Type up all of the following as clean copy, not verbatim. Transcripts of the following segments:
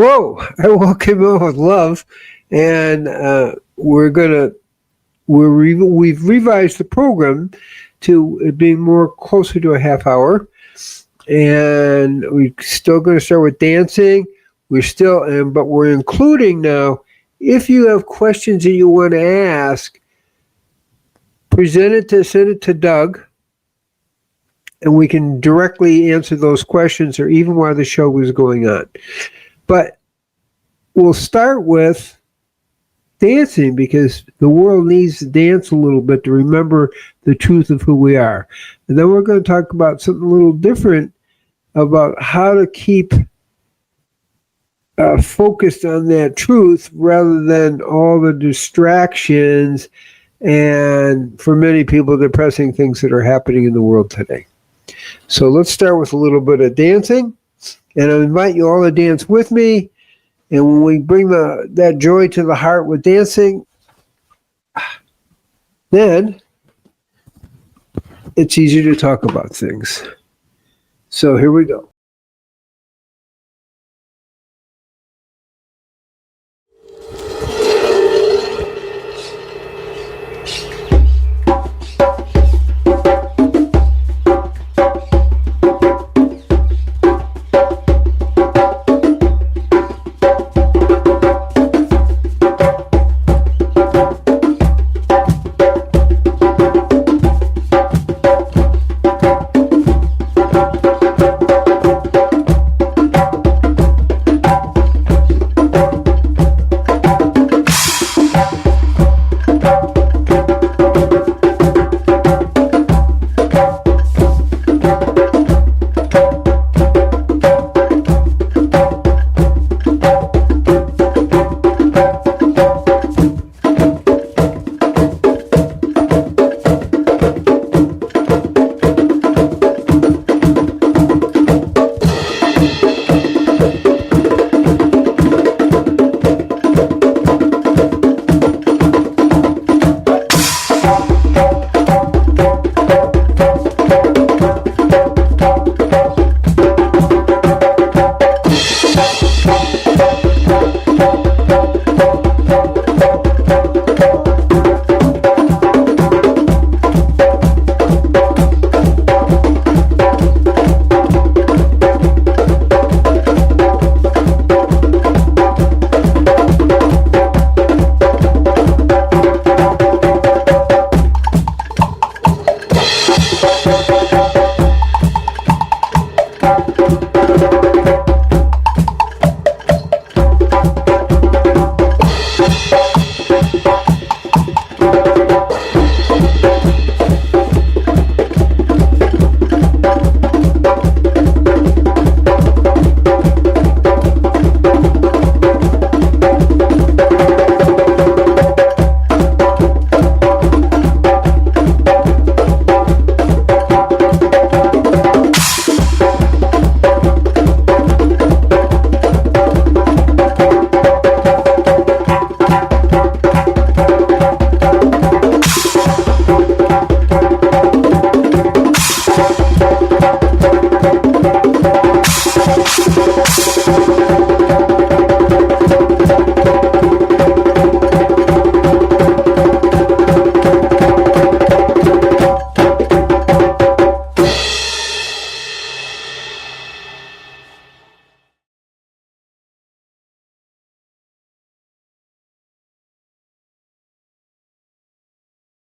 Hello, I welcome you with love, and we've revised the program to it being more closer to a half hour, and we're still going to start with dancing. But we're including now. If you have questions that you want to ask, send it to Doug, and we can directly answer those questions, or even while the show is going on. But we'll start with dancing because the world needs to dance a little bit to remember the truth of who we are. And then we're going to talk about something a little different about how to keep focused on that truth rather than all the distractions and, for many people, depressing things that are happening in the world today. So let's start with a little bit of dancing. And I invite you all to dance with me. And when we bring that joy to the heart with dancing, then it's easier to talk about things. So here we go.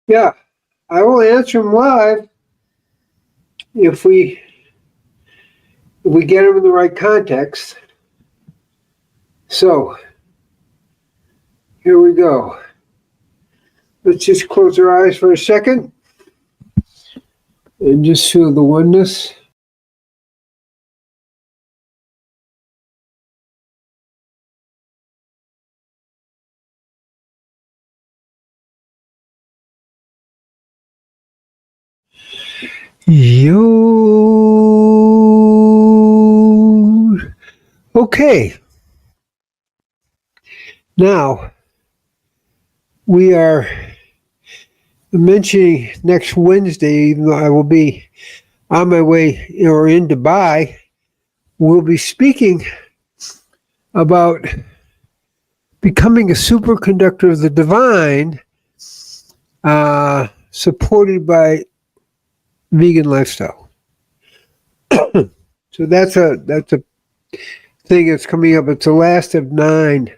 Yeah, I will answer them live if we get them in the right context. So here we go. Let's just close our eyes for a second and just feel the oneness. Yo. Okay. Now, we are mentioning next Wednesday, even though I will be on my way or in Dubai, we'll be speaking about becoming a superconductor of the divine, supported by vegan lifestyle. So that's a thing that's coming up. It's the last of 9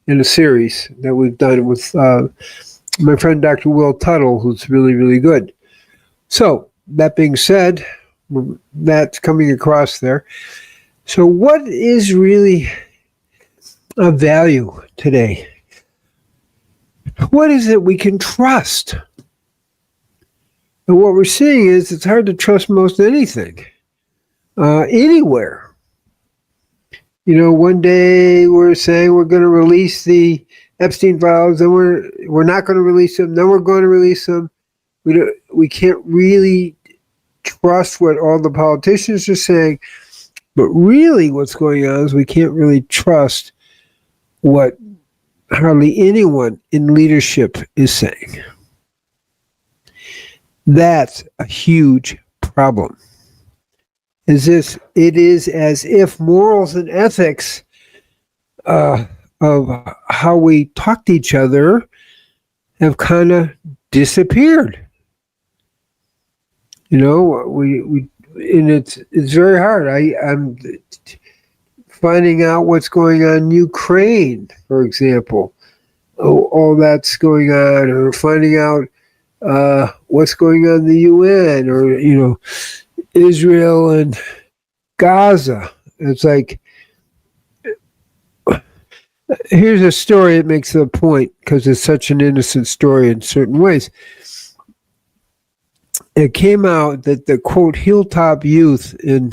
in a series that we've done with my friend Dr. Will Tuttle, who's really, really good. So that being said, that's coming across there. So what is really of value today? What is it we can trust? And what we're seeing is it's hard to trust most anything, anywhere. You know, one day we're saying we're going to release the Epstein files, then we're not going to release them, then we're going to release them. We can't really trust what all the politicians are saying, but really what's going on is we can't really trust what hardly anyone in leadership is saying. That's a huge problem. It is as if morals and ethics of how we talk to each other have kind of disappeared. You know, we and it's very hard. I'm finding out what's going on in Ukraine, for example. All that's going on, or finding out what's going on in the UN, or, you know, Israel and Gaza. It's like, here's a story that makes the point, because it's such an innocent story in certain ways. It came out that the, quote, hilltop youth in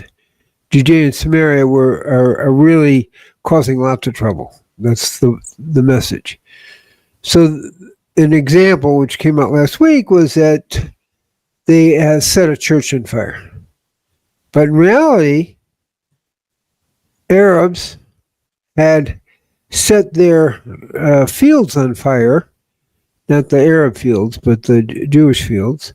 Judea and Samaria are really causing lots of trouble. That's the message. So an example which came out last week was that they set a church on fire. But in reality, Arabs had set their fields on fire, not the Arab fields, but the Jewish fields.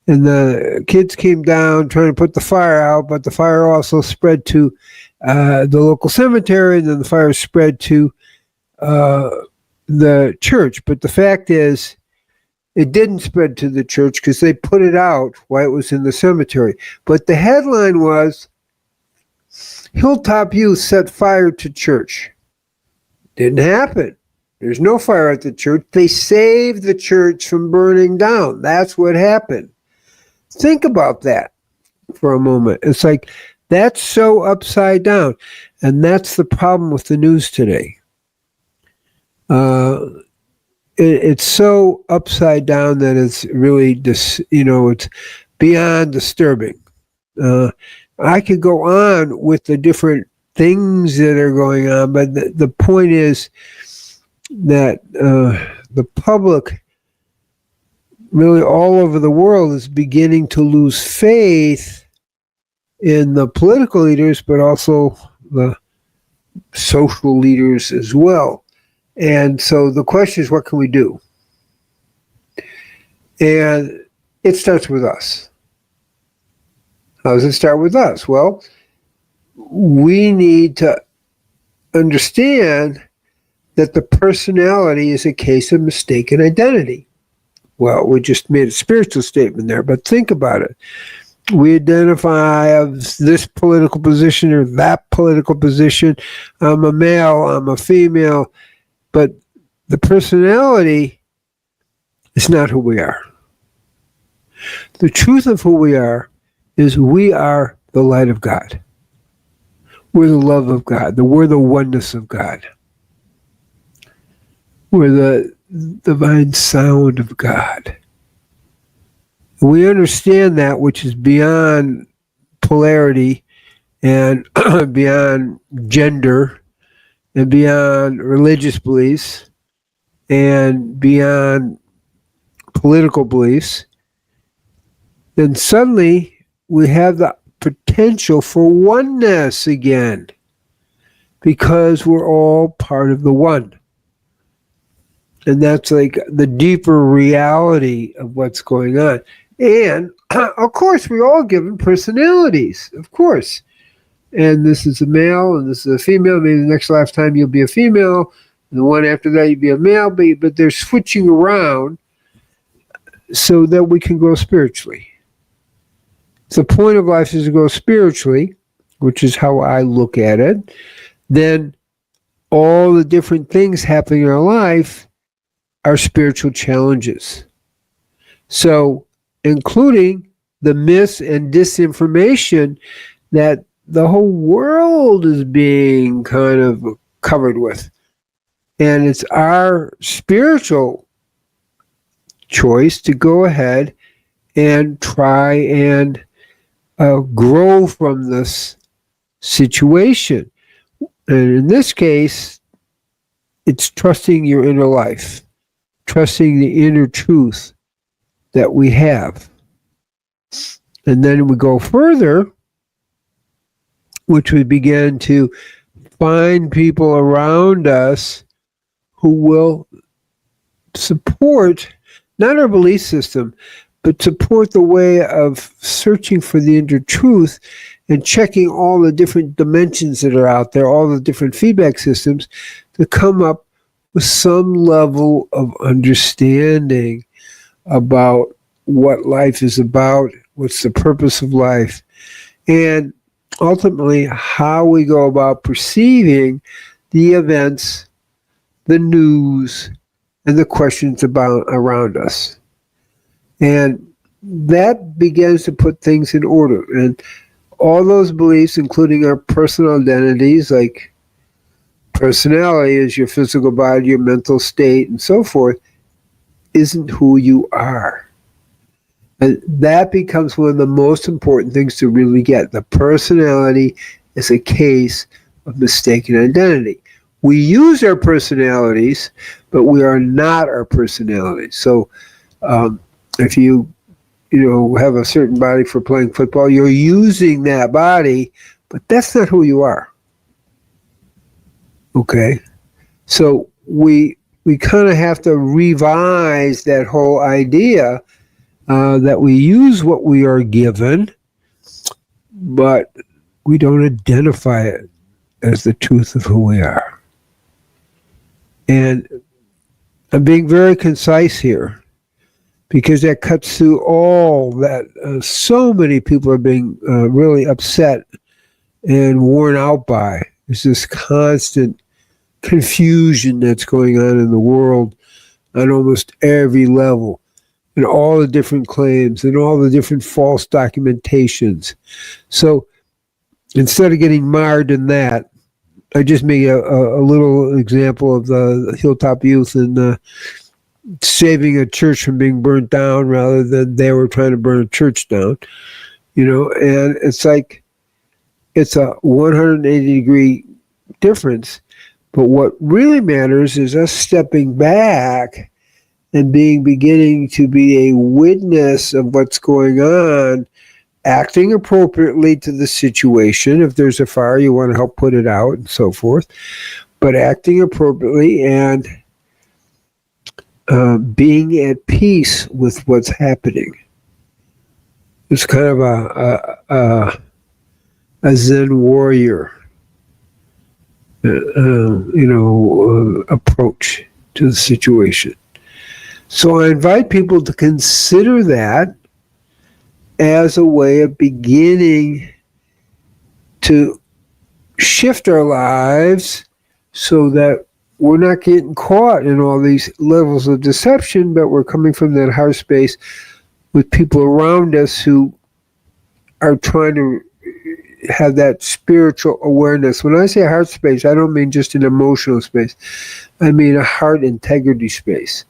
And the kids came down trying to put the fire out, but the fire also spread to the local cemetery, and then the fire spread to the church. But the fact is, it didn't spread to the church because they put it out while it was in the cemetery. But the headline was, Hilltop Youth set fire to church. Didn't happen. There's no fire at the church. They saved the church from burning down. That's what happened. Think about that for a moment. It's like, that's so upside down. And that's the problem with the news today. It's so upside down that it's really, it's beyond disturbing. I could go on with the different things that are going on, but the point is that the public, really all over the world, is beginning to lose faith in the political leaders, but also the social leaders as well. And so the question is, what can we do? And it starts with us. How does it start with us? Well, we need to understand that the personality is a case of mistaken identity. Well, we just made a spiritual statement there, but think about it. We identify as this political position or that political position. I'm a male, I'm a female, but the personality is not who we are. The truth of who we are is we are the light of God. We're the love of God. We're the oneness of God. We're the divine sound of God. We understand that which is beyond polarity and beyond gender and beyond religious beliefs and beyond political beliefs. Then suddenly we have the potential for oneness again, because we're all part of the one. And that's like the deeper reality of what's going on. And of course, we're all given personalities, of course. and this is a male, and this is a female. Maybe the next lifetime you'll be a female, and the one after that you'll be a male. But they're switching around so that we can grow spiritually. The point of life is to grow spiritually, which is how I look at it. Then all the different things happening in our life are spiritual challenges. So, including the myths and disinformation that the whole world is being kind of covered with. And it's our spiritual choice to go ahead and try and grow from this situation. And in this case, it's trusting your inner life, trusting the inner truth that we have. And then we go further, which we begin to find people around us who will support not our belief system, but support the way of searching for the inner truth and checking all the different dimensions that are out there, all the different feedback systems, to come up with some level of understanding about what life is about, what's the purpose of life, and ultimately how we go about perceiving the events, the news, and the questions around us. And that begins to put things in order. And all those beliefs, including our personal identities, like personality is your physical body, your mental state, and so forth, isn't who you are. And that becomes one of the most important things to really get. The personality is a case of mistaken identity. We use our personalities, but we are not our personalities. So if you have a certain body for playing football, you're using that body, but that's not who you are. Okay? So we kind of have to revise that whole idea that we use what we are given, but we don't identify it as the truth of who we are. And I'm being very concise here, because that cuts through all that. So many people are being really upset and worn out by. There's this constant confusion that's going on in the world on almost every level, and all the different claims and all the different false documentations. So instead of getting marred in that, I just made a little example of the Hilltop Youth and saving a church from being burnt down rather than they were trying to burn a church down, and it's like it's a 180-degree difference. But what really matters is us stepping back and beginning to be a witness of what's going on, acting appropriately to the situation. If there's a fire, you want to help put it out and so forth, but acting appropriately and being at peace with what's happening. It's kind of a Zen warrior, approach to the situation. So I invite people to consider that as a way of beginning to shift our lives so that we're not getting caught in all these levels of deception, but we're coming from that heart space with people around us who are trying to have that spiritual awareness. When I say heart space, I don't mean just an emotional space. I mean a heart integrity space.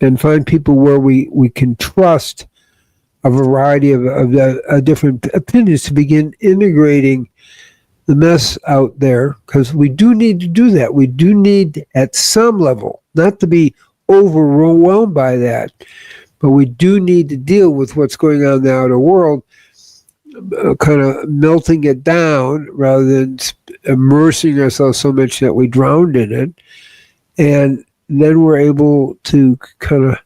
And find people where we can trust a variety of different opinions to begin integrating the mess out there, because we do need to do that. We do need, at some level, not to be overwhelmed by that, but we do need to deal with what's going on in the outer world, kind of melting it down rather than immersing ourselves so much that we drowned in it. And then we're able to kind of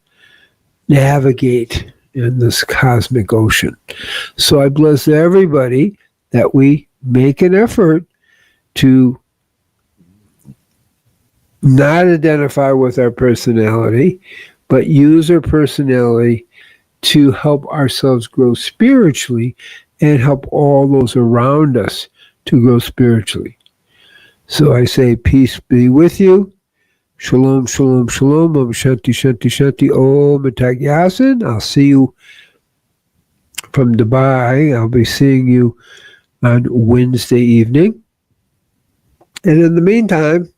navigate in this cosmic ocean. So I bless everybody that we make an effort to not identify with our personality, but use our personality to help ourselves grow spiritually and help all those around us to grow spiritually. So I say, peace be with you. Shalom, shalom, shalom. Om Shanti, Shanti, Shanti. Om Yasin. I'll see you from Dubai. I'll be seeing you on Wednesday evening. And in the meantime,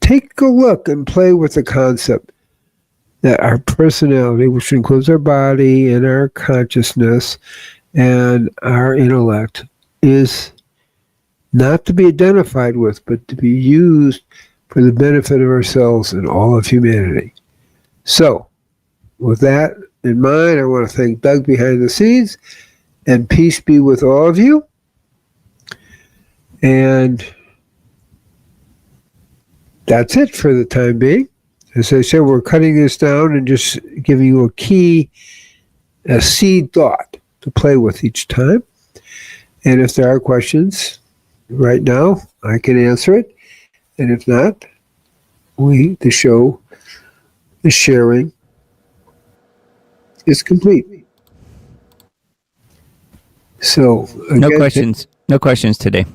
take a look and play with the concept that our personality, which includes our body and our consciousness and our intellect, is not to be identified with, but to be used for the benefit of ourselves and all of humanity. So, with that in mind, I want to thank Doug behind the scenes, and peace be with all of you. And that's it for the time being. As I said, we're cutting this down and just giving you a seed thought to play with each time. And if there are questions right now, I can answer it. And if not, the sharing is complete. So again, no questions today.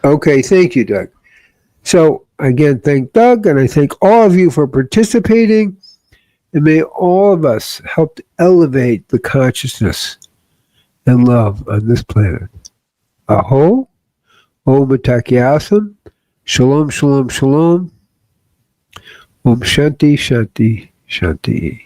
Okay, thank you, Doug. So again, thank Doug, and I thank all of you for participating, and may all of us help to elevate the consciousness and love on this planet. Aho, Om Yasin, Shalom, Shalom, Shalom, Om Shanti, Shanti, Shanti.